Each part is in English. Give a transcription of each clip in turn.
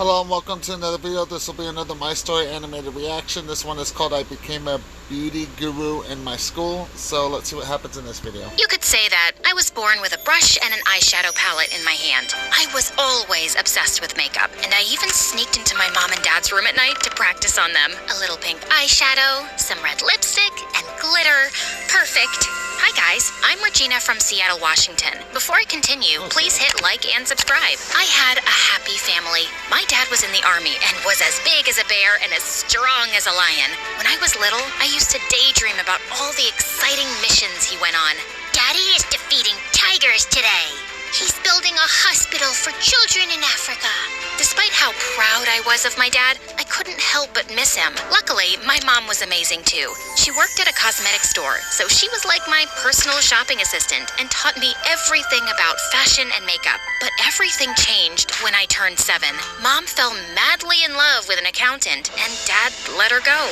Hello and welcome to another video. This will be another My Story animated reaction. This one is called I Became a Beauty Guru in My School. So let's see what happens in this video. You could say that I was born with a brush and an eyeshadow palette in my hand. I was always obsessed with makeup, and I even sneaked into my mom and dad's room at night to practice on them. A little pink eyeshadow, some red lipstick, and glitter. Perfect. Hi guys, I'm Regina from Seattle, Washington. Before I continue, please hit like and subscribe. I had a happy family. My dad was in the army and was as big as a bear and as strong as a lion. When I was little, I used to daydream about all the exciting missions he went on. Daddy is defeating tigers today. He's building a hospital for children in Africa. Despite how proud I was of my dad, I couldn't help but miss him. Luckily, my mom was amazing too. She worked at a cosmetic store, so she was like my personal shopping assistant and taught me everything about fashion and makeup. But everything changed when I turned 7. Mom fell madly in love with an accountant, and Dad let her go.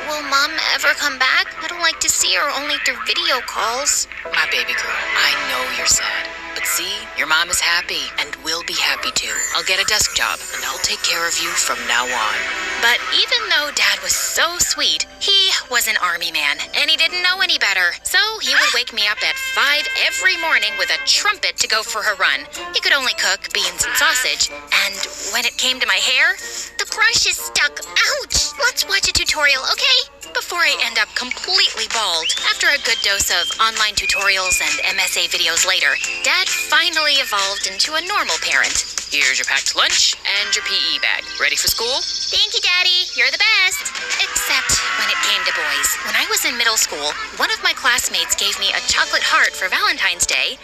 Will Mom ever come back? I don't like to see her only through video calls. My baby girl, I know you're sad. But see, your mom is happy and will be happy too. I'll get a desk job and I'll take care of you from now on. But even though Dad was so sweet, he was an army man and he didn't know any better. So he would wake me up at 5 every morning with a trumpet to go for a run. He could only cook beans and sausage. And when it came to my hair, the brush is stuck. Ouch! Let's watch a tutorial, okay? Before I end up completely bald. After a good dose of online tutorials and MSA videos later, Dad finally evolved into a normal parent. Here's your packed lunch and your PE bag. Ready for school? Thank you, Daddy. You're the best. Except when it came to boys. When I was in middle school, one of my classmates gave me a chocolate heart for Valentine's Day,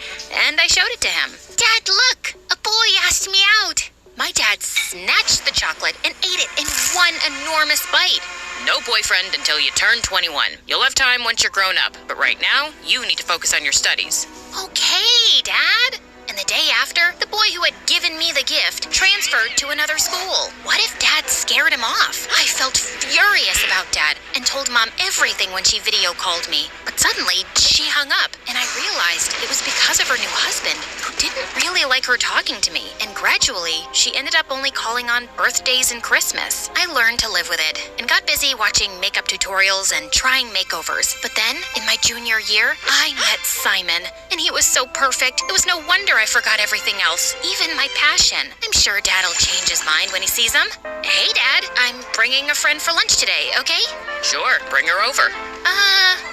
and I showed it to him. Dad, look! A boy asked me out. My dad snatched the chocolate and ate it in one enormous bite. No boyfriend until you turn 21. You'll have time once you're grown up, but right now, you need to focus on your studies. Okay, Dad. And the day after, the boy who had given me the gift transferred to another school. What if Dad scared him off? I felt furious about Dad and told Mom everything when she video called me. But suddenly, she hung up, and I realized it was because of her new husband, who didn't really like her talking to me. And gradually, she ended up only calling on birthdays and Christmas. I learned to live with it and got busy watching makeup tutorials and trying makeovers. But then, in my junior year, I met Simon, and he was so perfect. It was no wonder I forgot everything else, even my passion. I'm sure Dad'll change his mind when he sees him. Hey, Dad, I'm bringing a friend for lunch today, okay? Sure, bring her over.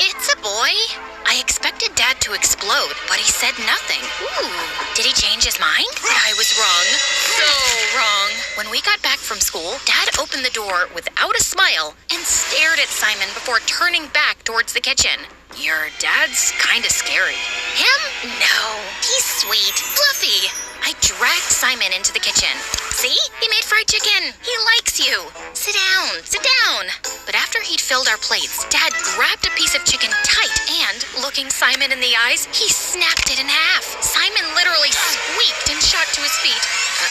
It's a boy. I expected Dad to explode, but he said nothing. Ooh, did he change his mind? I was wrong. So wrong. When we got back from school, Dad opened the door without a smile and stared at Simon before turning back towards the kitchen. Your dad's kinda scary. Him? No. He's sweet. Fluffy. I dragged Simon into the kitchen. See? He made fried chicken. He likes you. Sit down. Sit down. But after he'd filled our plates, Dad grabbed a piece of chicken tight and, looking Simon in the eyes, he snapped it in half. Simon literally squeaked and shot to his feet.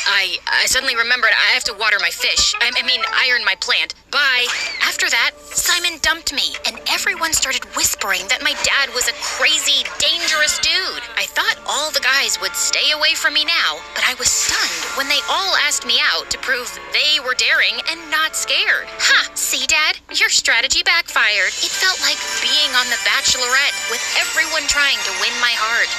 I suddenly remembered I have to water my fish. I mean, iron my plant. Bye. After that, Simon dumped me, and everyone started whispering that my dad was a crazy, dangerous dude. I thought all the guys would stay away from me now, but I was stunned when they all asked me out to prove they were daring and not scared. Ha! See, Dad? Your strategy backfired. It felt like being on The Bachelorette, with everyone trying to win my heart.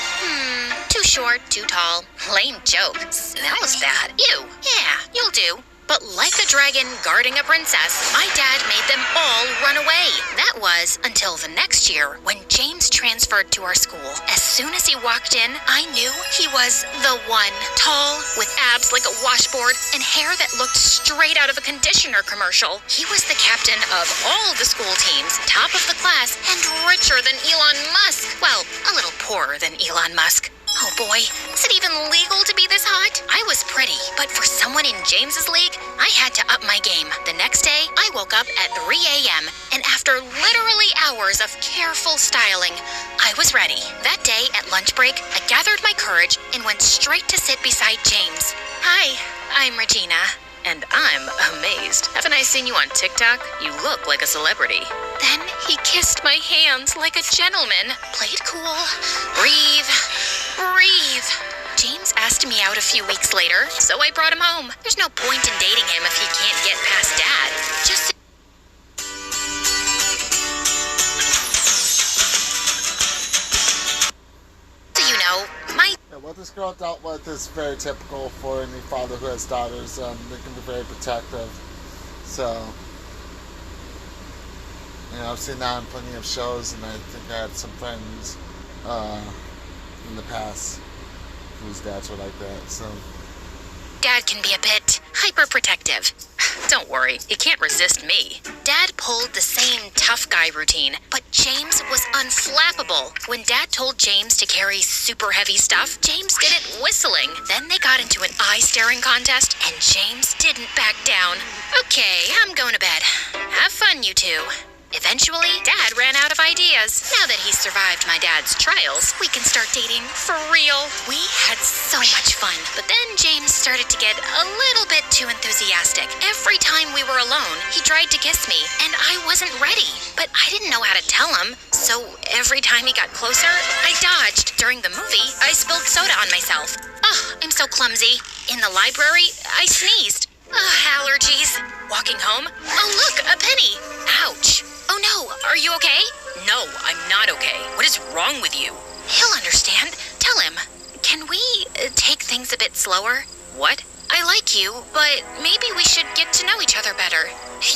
Too short, too tall. Lame joke. Smells bad. Ew. Yeah, you'll do. But like a dragon guarding a princess, my dad made them all run away. That was until the next year when James transferred to our school. As soon as he walked in, I knew he was the one. Tall, with abs like a washboard, and hair that looked straight out of a conditioner commercial. He was the captain of all the school teams, top of the class, and richer than Elon Musk. Well, a little poorer than Elon Musk. Oh boy, is it even legal to be this hot? I was pretty, but for someone in James's league, I had to up my game. The next day, I woke up at 3 a.m., and after literally hours of careful styling, I was ready. That day, at lunch break, I gathered my courage and went straight to sit beside James. Hi, I'm Regina. And I'm amazed. Haven't I seen you on TikTok? You look like a celebrity. Then he kissed my hands like a gentleman. Play it cool. Breathe. Breathe. James asked me out a few weeks later, so I brought him home. There's no point in dating him if he can't get past Dad. Just so you know, Yeah, what this girl dealt with is very typical for any father who has daughters. They can be very protective. So, you know, I've seen that on plenty of shows, and I think I had some friends in the past whose dads were like that. So, Dad can be a bit hyperprotective. Don't worry, he can't resist me. Dad pulled the same tough guy routine, but James was unflappable. When Dad told James to carry super heavy stuff, James did it whistling. Then they got into an eye-staring contest, and James didn't back down. Okay, I'm going to bed. Have fun, you two. Eventually, Dad ran out of ideas. Now that he's survived my dad's trials, we can start dating for real. We had so much fun, but then James started to get a little bit too enthusiastic. Every time we were alone, he tried to kiss me, and I wasn't ready. But I didn't know how to tell him, so every time he got closer, I dodged. During the movie, I spilled soda on myself. Oh, I'm so clumsy. In the library, I sneezed. Allergies. Walking home, oh look, a penny. Ouch. Oh no, are you okay? No, I'm not okay. What is wrong with you? He'll understand. Tell him. Can we take things a bit slower? What? I like you, but maybe we should get to know each other better.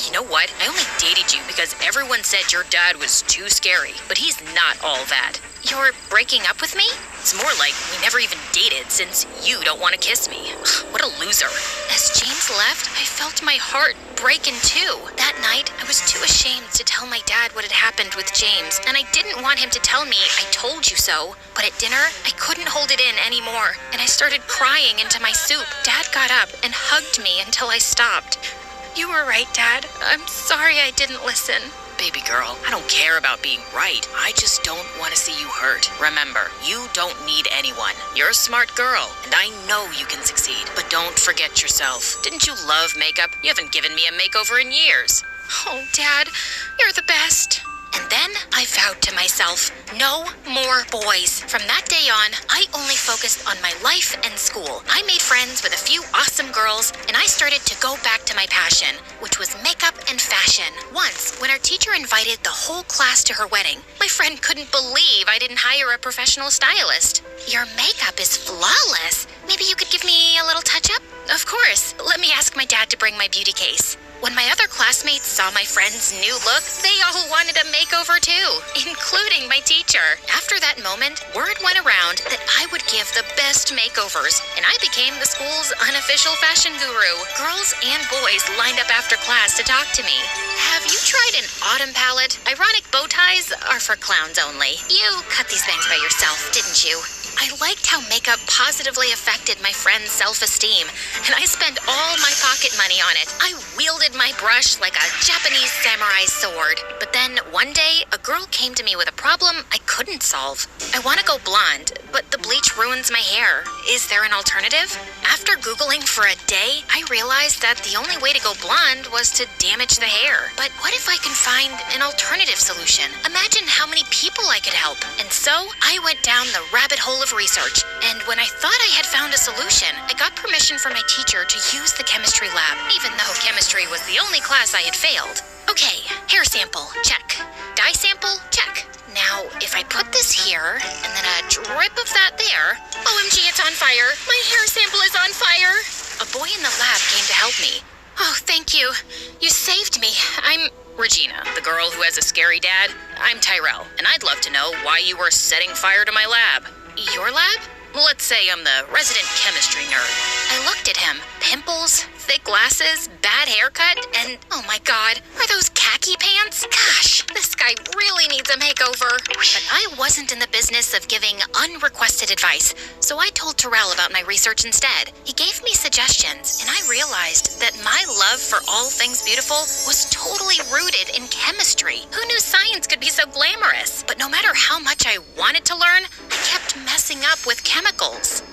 You know what? I only dated you because everyone said your dad was too scary, but he's not all that. You're breaking up with me? It's more like we never even dated since you don't want to kiss me. What a loser. As James left, I felt my heart break in two. That night, I was too ashamed to tell my dad what had happened with James, and I didn't want him to tell me I told you so. But at dinner, I couldn't hold it in anymore, and I started crying into my soup. Dad got up and hugged me until I stopped. You were right, Dad. I'm sorry I didn't listen. Baby girl, I don't care about being right. I just don't want to see you hurt. Remember, you don't need anyone. You're a smart girl, and I know you can succeed. But don't forget yourself. Didn't you love makeup? You haven't given me a makeover in years. Oh, Dad, you're the best. And then I vowed to myself, no more boys. From that day on, I only focused on my life and school. I made friends with a few awesome girls, and I started to go back to my passion, which was makeup and fashion. Once, when our teacher invited the whole class to her wedding, my friend couldn't believe I didn't hire a professional stylist. Your makeup is flawless. Maybe you could give me a little touch-up? Of course. Let me ask my dad to bring my beauty case. When my other classmates saw my friend's new look, they all wanted a makeover too, including my teacher. After that moment, word went around that I would give the best makeovers, and I became the school's unofficial fashion guru. Girls and boys lined up after class to talk to me. Have you tried an autumn palette? Ironic bow ties are for clowns only. You cut these bangs by yourself, didn't you? I liked how makeup positively affected my friend's self-esteem, and I spent all my pocket money on it. I wielded my brush like a Japanese samurai sword. But then, one day, a girl came to me with a problem I couldn't solve. I want to go blonde, but the bleach ruins my hair. Is there an alternative? After Googling for a day, I realized that the only way to go blonde was to damage the hair. But what if I can find an alternative solution? Imagine how many people I could help. And so, I went down the rabbit hole of research, and when I thought I had found a solution, I got permission from my teacher to use the chemistry lab, even though chemistry was the only class I had failed. Okay, hair sample, check. Dye sample, check. Now, if I put this here, and then a drip of that there, OMG, it's on fire. My hair sample is on fire. A boy in the lab came to help me. Oh, thank you. You saved me. I'm Regina, the girl who has a scary dad. I'm Tyrell, and I'd love to know why you were setting fire to my lab. Your lab? Let's say I'm the resident chemistry nerd. I looked at him. Pimples, thick glasses, bad haircut, and oh my god, are those khaki pants? Gosh, this guy really needs a makeover. But I wasn't in the business of giving unrequested advice, so I told Terrell about my research instead. He gave me suggestions, and I realized that my love for all things beautiful was totally rooted in chemistry. Who knew science could be so glamorous? But no matter how much I wanted to learn, I kept messing up with chemicals.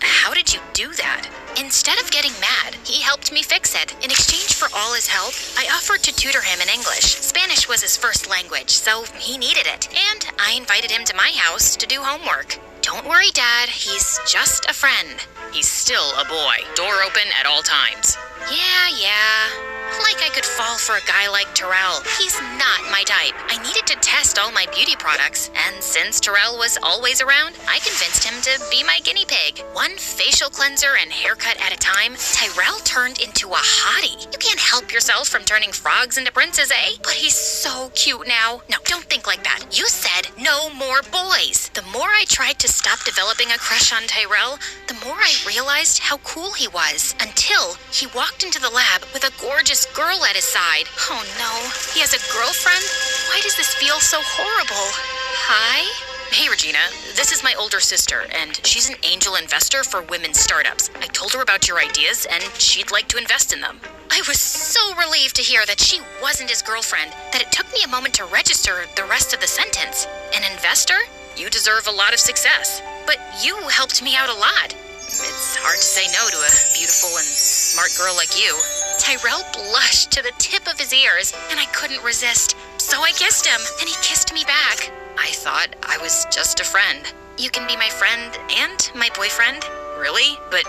How did you do that? Instead of getting mad, he helped me fix it. In exchange for all his help, I offered to tutor him in English. Spanish was his first language, so he needed it. And I invited him to my house to do homework. Don't worry, Dad. He's just a friend. He's still a boy. Door open at all times. Yeah. Like I could fall for a guy like Terrell. He's not my type. I needed to test all my beauty products, and since Terrell was always around, I convinced him to be my guinea pig. One facial cleanser and haircut at a time, Tyrell turned into a hottie. You can't help yourself from turning frogs into princes, eh? But he's so cute now. No, don't think like that. You said no more boys. The more I tried to stop developing a crush on Tyrell, the more I realized how cool he was. Until he walked into the lab with a gorgeous girl at his side. Oh no, he has a girlfriend? Why does this feel so horrible? Hi? Hey, Regina. This is my older sister, and she's an angel investor for women's startups. I told her about your ideas, and she'd like to invest in them. I was so relieved to hear that she wasn't his girlfriend that it took me a moment to register the rest of the sentence. An investor? You deserve a lot of success. But you helped me out a lot. It's hard to say no to a beautiful and smart girl like you. Tyrell blushed to the tip of his ears, and I couldn't resist. So I kissed him, and he kissed me back. I thought I was just a friend. You can be my friend and my boyfriend. Really? But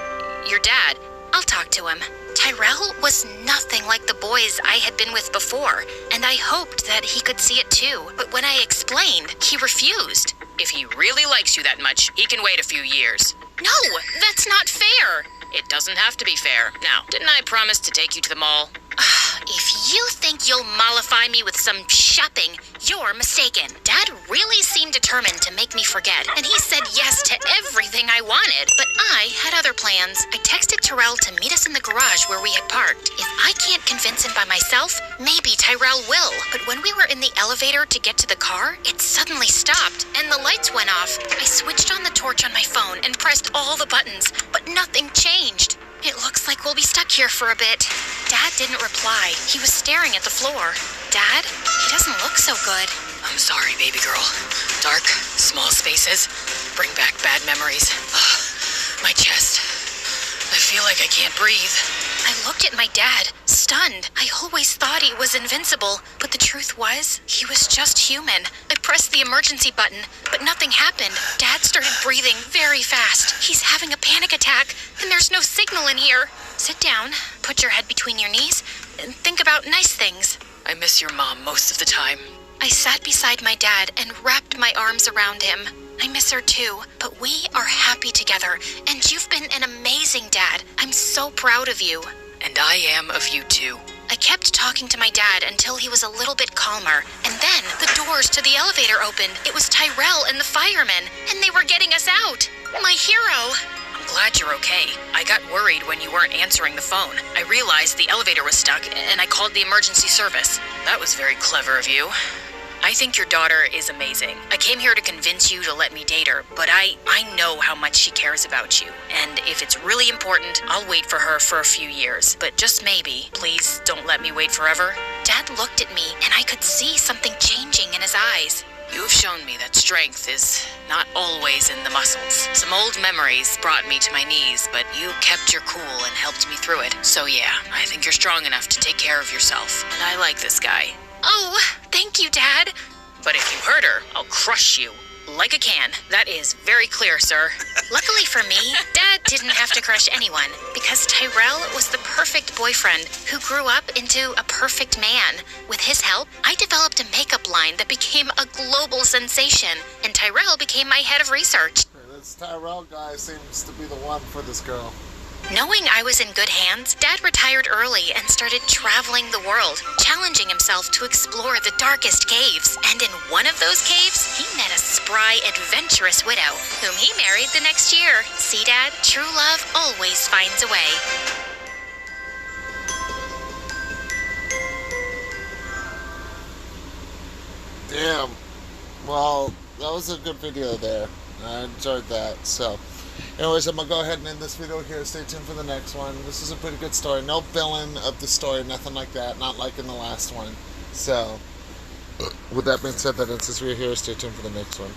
your dad... I'll talk to him. Tyrell was nothing like the boys I had been with before, and I hoped that he could see it too. But when I explained, he refused. If he really likes you that much, he can wait a few years. No, that's not fair. It doesn't have to be fair. Now, didn't I promise to take you to the mall? If you think you'll mollify me with some shopping, you're mistaken. Dad really seemed determined to make me forget, and he said yes to everything I wanted. But I had other plans. I texted Tyrell to meet us in the garage where we had parked. If I can't convince him by myself, maybe Tyrell will. But when we were in the elevator to get to the car, it suddenly stopped, and the lights went off. I switched on the torch on my phone and pressed all the buttons, but nothing changed. It looks like we'll be stuck here for a bit. Dad didn't reply. He was staring at the floor. Dad, he doesn't look so good. I'm sorry, baby girl. Dark, small spaces bring back bad memories. My chest. I feel like I can't breathe. I looked at my dad, stunned. I always thought he was invincible, but the truth was, he was just human. I pressed the emergency button, but nothing happened. Dad started breathing very fast. He's having a panic attack, and there's no signal in here. Sit down, put your head between your knees, and think about nice things. I miss your mom most of the time. I sat beside my dad and wrapped my arms around him. I miss her too, but we are happy together, and you've been an amazing dad. I'm so proud of you. And I am of you too. I kept talking to my dad until he was a little bit calmer, and then the doors to the elevator opened. It was Tyrell and the firemen, and they were getting us out. My hero. I'm glad you're okay. I got worried when you weren't answering the phone. I realized the elevator was stuck, and I called the emergency service. That was very clever of you. I think your daughter is amazing. I came here to convince you to let me date her, but I know how much she cares about you. And if it's really important, I'll wait for her for a few years. But just maybe, please don't let me wait forever. Dad looked at me, and I could see something changing in his eyes. You've shown me that strength is not always in the muscles. Some old memories brought me to my knees, but you kept your cool and helped me through it. So yeah, I think you're strong enough to take care of yourself. And I like this guy. Oh, thank you, Dad. But if you hurt her, I'll crush you. Like a can. That is very clear, sir. Luckily for me, Dad didn't have to crush anyone, because Tyrell was the perfect boyfriend who grew up into a perfect man. With his help, I developed a makeup line that became a global sensation, and Tyrell became my head of research. This Tyrell guy seems to be the one for this girl. Knowing I was in good hands, Dad retired early and started traveling the world, challenging himself to explore the darkest caves. And in one of those caves, he met a spry, adventurous widow, whom he married the next year. See, Dad? True love always finds a way. Damn. Well, that was a good video there. I enjoyed that. So, anyways, I'm going to go ahead and end this video here. Stay tuned for the next one. This is a pretty good story. No villain of the story, nothing like that. Not like in the last one. So, with that being said, that ends this video here. Stay tuned for the next one.